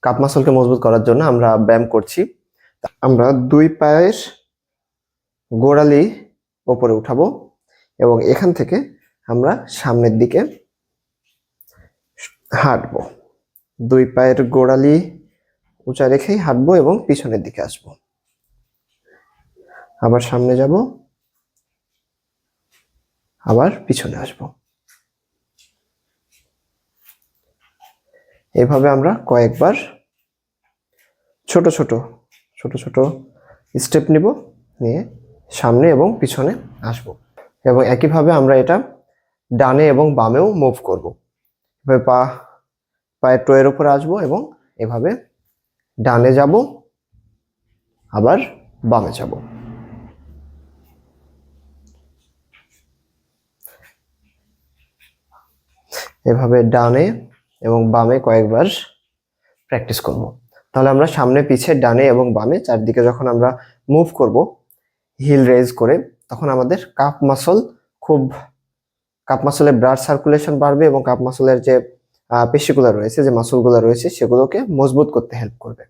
Cup মাসলকে মজবুত করার জন্য আমরা ব্যায়াম করছি। আমরা দুই পায়ের গোড়ালি উপরে উঠাবো এবং এখান থেকে আমরা সামনের দিকে হাঁটবো। দুই পায়ের গোড়ালি উঁচা রেখেই হাঁটবো এবং পিছনের দিকে আসবো। আবার সামনে যাব, আবার পিছনে আসবো। এভাবে আমরা কয়েকবার ছোট ছোট স্টেপ নিব, নিয়ে সামনে এবং পিছনে আসব। এবং একইভাবে আমরা এটা ডানে এবং বামেও মুভ করব। এভাবে পায়ের টোয়ের উপরে আসবো এবং এভাবে ডানে যাব, আবার বামে যাব। এভাবে ডানে এবং বামে কয়েকবার প্র্যাকটিস করব। তাহলে আমরা সামনে পিছে ডানে এবং বামে চারদিকে যখন আমরা মুভ করব হিল রেজ করে, তখন আমাদের কাপ মাসলের ব্লাড সার্কুলেশন বাড়বে এবং কাপ মাসলের যে পেশিগুলো রয়েছে, যে মাসলগুলো রয়েছে, সেগুলোকে মজবুত করতে হেল্প করবে।